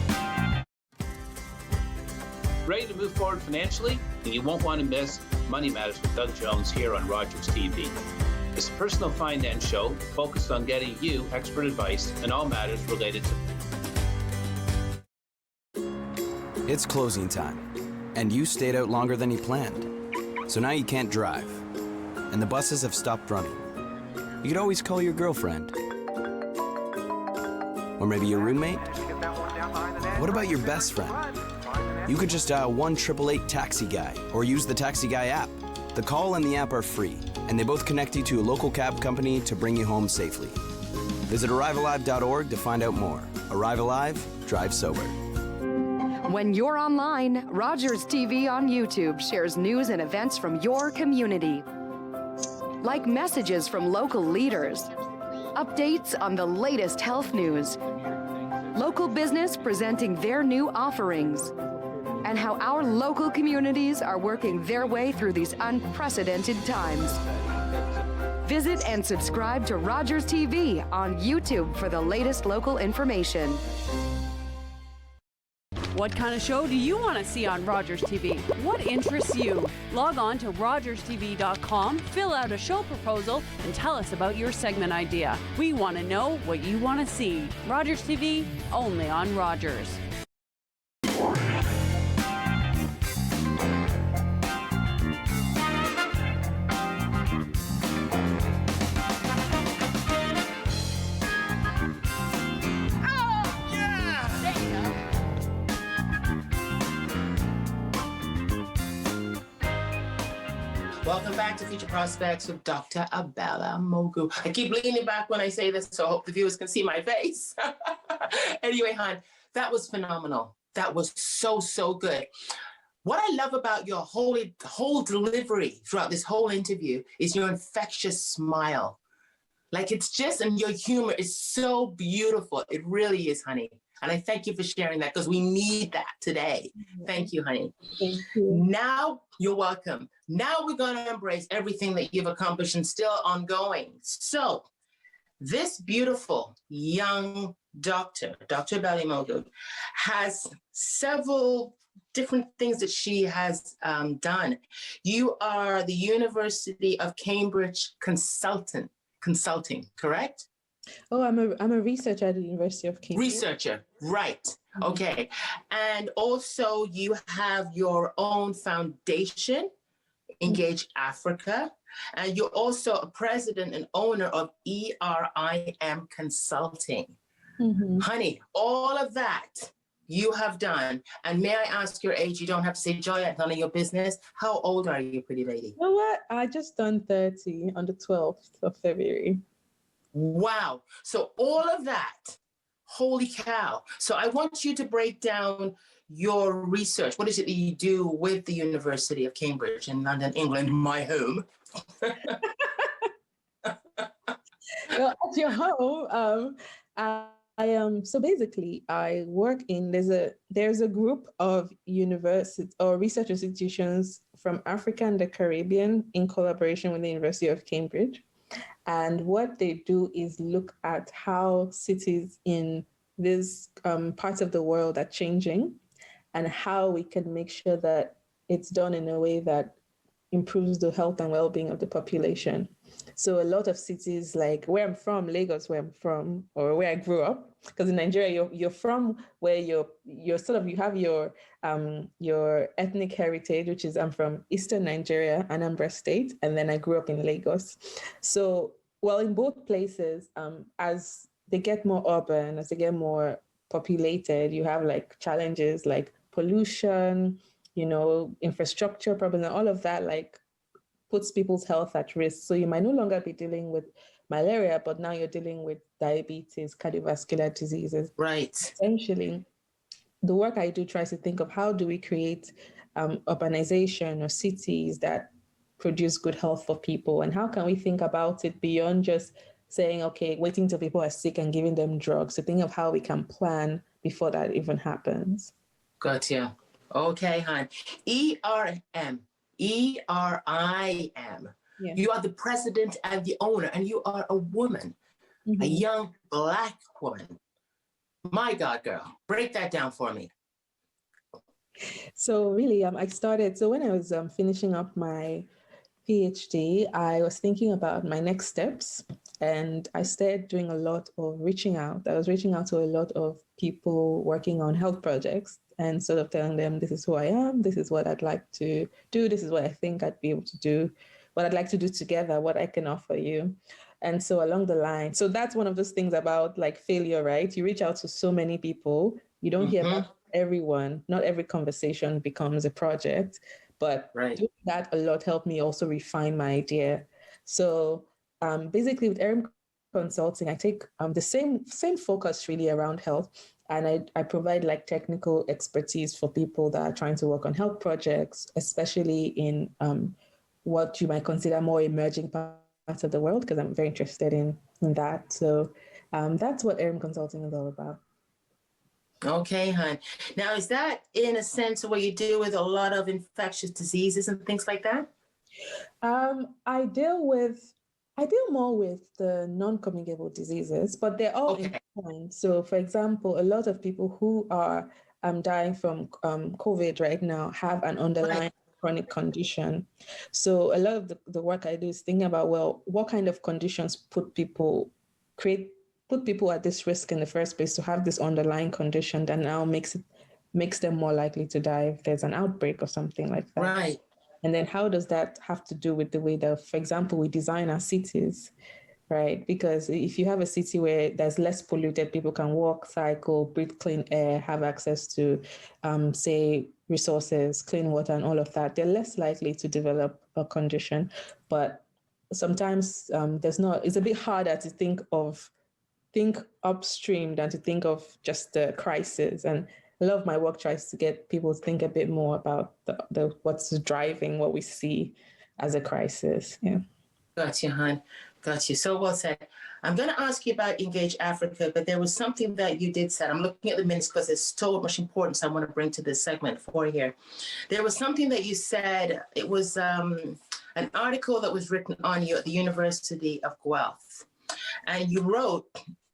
Ready to move forward financially? Then you won't want to miss Money Matters with Doug Jones here on Rogers TV. It's a personal finance show focused on getting you expert advice in all matters related to. It's closing time, and you stayed out longer than you planned. So now you can't drive, and the buses have stopped running. You could always call your girlfriend. Or maybe your roommate? What about your best friend? You could just dial 1-888-TAXI-GUY or use the Taxi Guy app. The call and the app are free, and they both connect you to a local cab company to bring you home safely. Visit ArriveAlive.org to find out more. Arrive Alive, drive sober. When you're online, Rogers TV on YouTube shares news and events from your community. Like messages from local leaders, updates on the latest health news, local business presenting their new offerings, and how our local communities are working their way through these unprecedented times. Visit and subscribe to Rogers TV on YouTube for the latest local information. What kind of show do you want to see on Rogers TV? What interests you? Log on to rogerstv.com, fill out a show proposal, and tell us about your segment idea. We want to know what you want to see. Rogers TV, only on Rogers. Welcome back to Future Prospects with Dr. Abella Mogu. I keep leaning back when I say this, so I hope the viewers can see my face. Anyway, hon, that was phenomenal. That was so good. What I love about your whole delivery throughout this whole interview is your infectious smile. Like it's just, and your humor is so beautiful. It really is, honey. And I thank you for sharing that because we need that today. Thank you, honey. Thank you. Now, you're welcome. Now we're going to embrace everything that you've accomplished and still ongoing. So this beautiful young doctor, Dr. Abella Mogu, has several different things that she has done. You are the University of Cambridge consulting, correct? Oh, I'm a researcher at the University of Cambridge. Researcher, right. Okay. And also you have your own foundation, Engage Africa, and you're also a president and owner of ERIM Consulting. Honey, all of that you have done. And may I ask your age? You don't have to say, Joy, it's none of your business. How old are you, pretty lady? You know what? I just turned 30 on the 12th of February. Wow. So all of that, holy cow. So I want you to break down your research. What is it that you do with the University of Cambridge in London, England, my home? Well, at your home, so basically I work in, there's a group of university or research institutions from Africa and the Caribbean in collaboration with the University of Cambridge. And what they do is look at how cities in these parts of the world are changing and how we can make sure that it's done in a way that improves the health and well-being of the population. So a lot of cities like where I'm from, Lagos, where I'm from, or where I grew up, because in Nigeria, you're from where you're sort of, you have your ethnic heritage, which is I'm from Eastern Nigeria, Anambra State, and then I grew up in Lagos. So, well, in both places, as they get more urban, as they get more populated, you have like challenges like pollution, infrastructure problems, and all of that like puts people's health at risk. So you might no longer be dealing with malaria, but now you're dealing with diabetes, cardiovascular diseases. Right. Essentially, the work I do tries to think of how do we create urbanization or cities that produce good health for people, and how can we think about it beyond just saying, okay, waiting till people are sick and giving them drugs, to think of how we can plan before that even happens. Gotcha. Okay, hon. ERIM. Yeah. You are the president and the owner, and you are a woman, a young Black woman. My God, girl, break that down for me. So really, I started, so when I was finishing up my PhD, I was thinking about my next steps, and I started doing a lot of reaching out. I was reaching out to a lot of people working on health projects and sort of telling them, this is who I am, this is what I'd like to do, this is what I think I'd be able to do, what I'd like to do together, what I can offer you. And so along the line, so that's one of those things about like failure, right? You reach out to so many people, you don't hear about everyone, not every conversation becomes a project, but doing that a lot helped me also refine my idea. So basically with ERIM Consulting, I take the same focus really around health, and I provide like technical expertise for people that are trying to work on health projects, especially in what you might consider more emerging parts of the world, because I'm very interested in that. So that's what ERIM Consulting is all about. Okay, hon. Now, is that in a sense where you deal with a lot of infectious diseases and things like that? I deal more with the non-communicable diseases, but they're all intertwined. So, for example, a lot of people who are dying from COVID right now have an underlying chronic condition. So a lot of the work I do is thinking about, well, what kind of conditions put people at this risk in the first place to have this underlying condition that now makes them more likely to die if there's an outbreak or something like that. Right. And then how does that have to do with the way that, for example, we design our cities, right? Because if you have a city where there's less polluted, people can walk, cycle, breathe clean air, have access to, say, resources, clean water, and all of that, they're less likely to develop a condition. But sometimes it's a bit harder to think upstream than to think of just the crisis. And a lot of my work tries to get people to think a bit more about the what's driving what we see as a crisis. Yeah. Got you, hon. Got you. So well said. I'm going to ask you about Engage Africa, but there was something that you did say. I'm looking at the minutes because there's so much importance I want to bring to this segment for here. There was something that you said. It was an article that was written on you at the University of Guelph. And you wrote,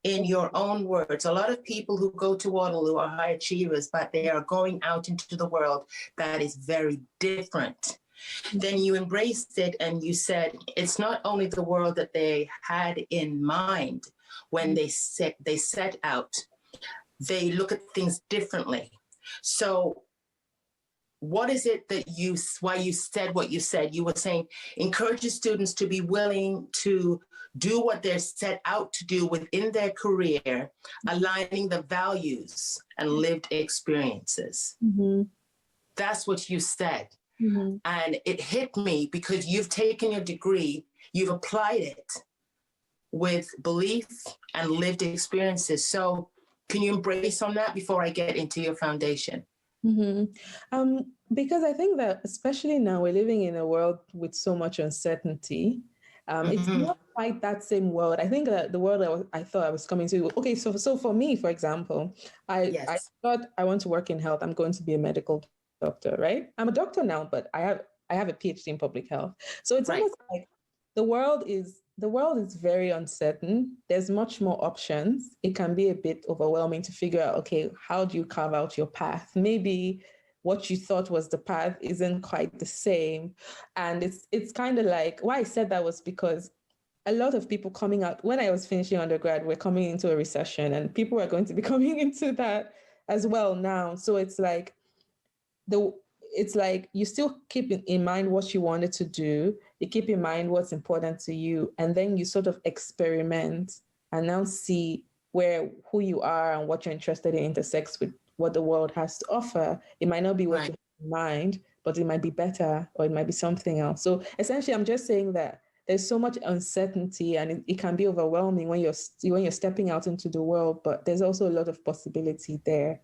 in your own words, a lot of people who go to Waterloo are high achievers, but they are going out into the world that is very different. then you embraced it and you said, it's not only the world that they had in mind when they set out, they look at things differently. So what is it that why you said what you said? You were saying, encourage your students to be willing to do what they're set out to do within their career, aligning the values and lived experiences. Mm-hmm. That's what you said. Mm-hmm. And it hit me because you've taken your degree, you've applied it with belief and lived experiences. So can you embrace on that before I get into your foundation? Mm-hmm. Because I think that especially now we're living in a world with so much uncertainty. It's not quite that same world. I think that the world I thought I was coming to. Okay, so for me, for example, I thought I want to work in health. I'm going to be a medical doctor, right? I'm a doctor now, but I have a PhD in public health. So it's almost like the world is very uncertain. There's much more options. It can be a bit overwhelming to figure out, okay, how do you carve out your path? Maybe what you thought was the path isn't quite the same. And it's kind of like, why I said that was because a lot of people coming out, when I was finishing undergrad, we're coming into a recession and people are going to be coming into that as well now. So it's like you still keep in mind what you wanted to do, you keep in mind what's important to you, and then you sort of experiment and now see who you are and what you're interested in intersects with what the world has to offer. It might not be what you have in mind, but it might be better or it might be something else. So essentially, I'm just saying that there's so much uncertainty and it can be overwhelming when you're stepping out into the world, but there's also a lot of possibility there.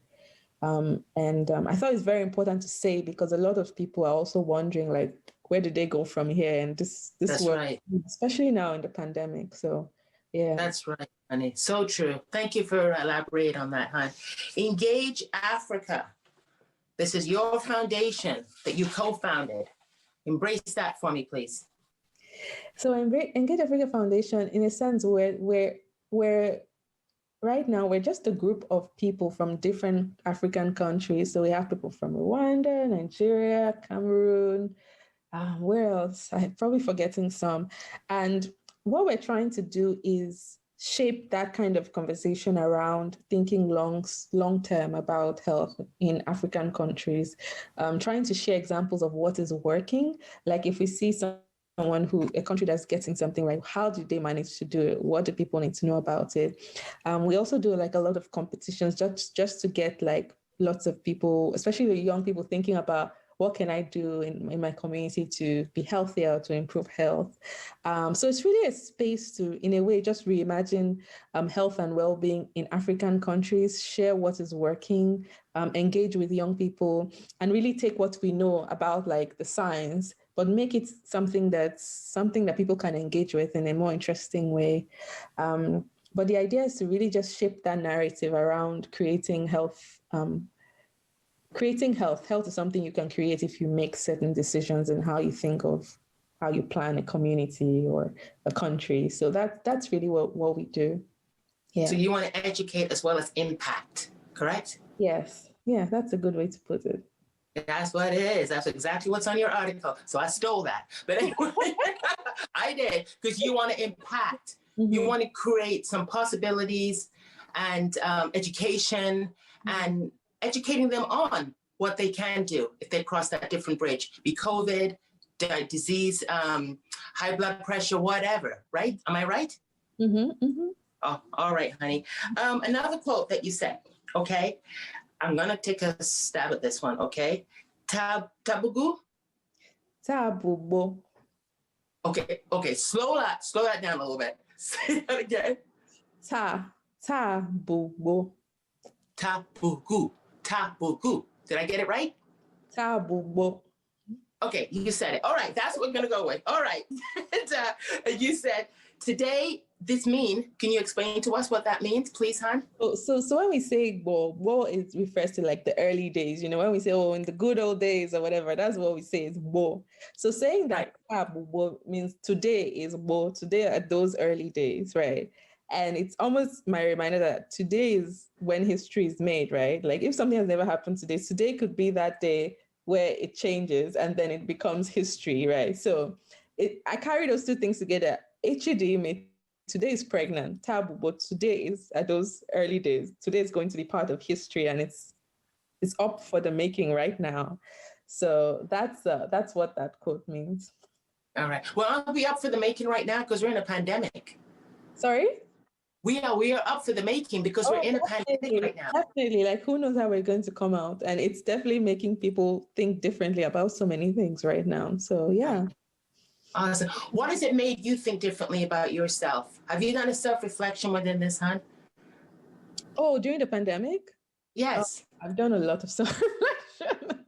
I thought it's very important to say because a lot of people are also wondering, like, where did they go from here? And this work, especially now in the pandemic. So, yeah. That's right, honey. So true. Thank you for elaborating on that, hon. Engage Africa. This is your foundation that you co-founded. Embrace that for me, please. So Engage Africa Foundation, in a sense, we're right now, we're just a group of people from different African countries. So we have people from Rwanda, Nigeria, Cameroon, where else? I'm probably forgetting some. And what we're trying to do is shape that kind of conversation around thinking long-term about health in African countries, trying to share examples of what is working. Like if we see a country that's getting something right, how do they manage to do it? What do people need to know about it? We also do like a lot of competitions just to get like lots of people, especially the young people, thinking about what can I do in my community to be healthier, to improve health. So it's really a space to, in a way, just reimagine health and well-being in African countries, share what is working, engage with young people, and really take what we know about like the science, but make it something that people can engage with in a more interesting way. But the idea is to really just shape that narrative around creating health. Health is something you can create if you make certain decisions in how you think of how you plan a community or a country. So that's really what we do. Yeah. So you want to educate as well as impact, correct? Yes. Yeah, that's a good way to put it. That's what it is. That's exactly what's on your article. So I stole that. But anyway, I did, because you want to impact. Mm-hmm. You want to create some possibilities and education and educating them on what they can do if they cross that different bridge, be COVID, disease, high blood pressure, whatever, right? Am I right? Mm-hmm, mm-hmm. Oh, all right, honey. Another quote that you said, okay? I'm going to take a stab at this one, okay? Tabugu? Tabubu. Okay, slow that down a little bit. Say that again. Tabubu. Tabugu. Did I get it right? Tabubu. Okay, you said it. All right, that's what we're going to go with. All right. And you said, today, this mean, can you explain to us what that means, please, hon? So when we say bo, it refers to like the early days, when we say, in the good old days or whatever, that's what we say is bo. So saying that bo means today is bo, today are those early days, right? And it's almost my reminder that today is when history is made, right? Like if something has never happened today could be that day where it changes and then it becomes history, right? So I carry those two things together. HUD today is pregnant, taboo, but today is at those early days. Today is going to be part of history, and it's up for the making right now. So that's what that quote means. All right. Well, I'll be up for the making right now because we're in a pandemic. Sorry? We are up for the making because we're in a pandemic right now. Definitely. Like, who knows how we're going to come out? And it's definitely making people think differently about so many things right now. So, yeah. Awesome. What has it made you think differently about yourself? Have you done a self-reflection within this, hon? Oh, during the pandemic? Yes. I've done a lot of self-reflection.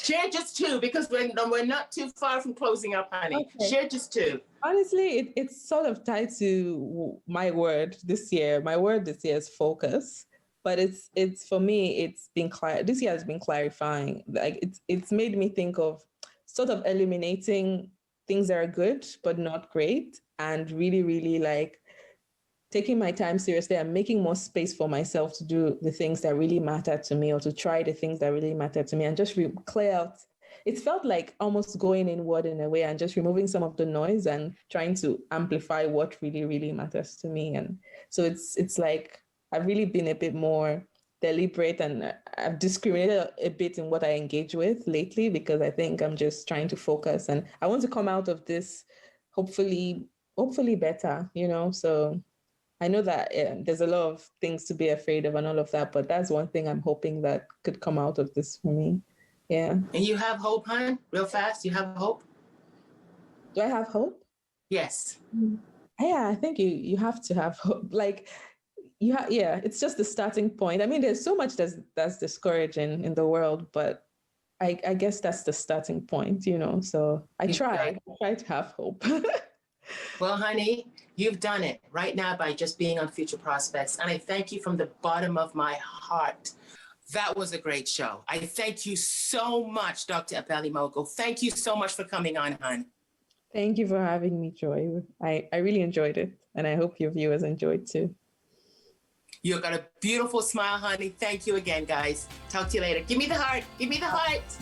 Share just two, because we're not too far from closing up, honey. Okay. Share just two. Honestly, it's sort of tied to my word this year. My word this year is focus. But it's for me, it's been this year has been clarifying. Like it's made me think of sort of eliminating things that are good but not great, and really, really like taking my time seriously and making more space for myself to do the things that really matter to me, or to try the things that really matter to me, and just clear out. It felt like almost going inward in a way and just removing some of the noise and trying to amplify what really, really matters to me. And so it's like I've really been a bit more deliberate, and I've discriminated a bit in what I engage with lately, because I think I'm just trying to focus, and I want to come out of this hopefully better, so I know that there's a lot of things to be afraid of and all of that, but that's one thing I'm hoping that could come out of this for me. Yeah. And you have hope, hon? Real fast, you have hope? Do I have hope? Yes. Yeah, I think you have to have hope. Like, it's just the starting point. I mean, there's so much that's discouraging in the world, but I guess that's the starting point, so I try to have hope. Well, honey, you've done it right now by just being on Future Prospects. And I thank you from the bottom of my heart. That was a great show. I thank you so much, Dr. Abella Mogu. Thank you so much for coming on, hon. Thank you for having me, Joy. I really enjoyed it. And I hope your viewers enjoyed too. You've got a beautiful smile, honey. Thank you again, guys. Talk to you later. Give me the heart. Give me the heart.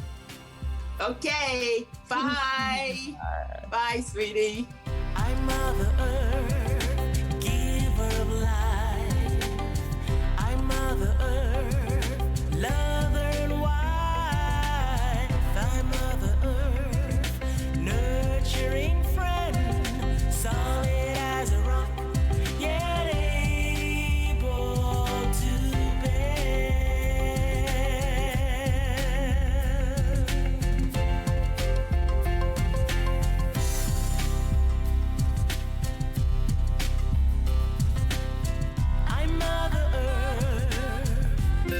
Okay. Bye. Bye, sweetie. I'm Mother Earth, giver of life. I'm Mother Earth, love.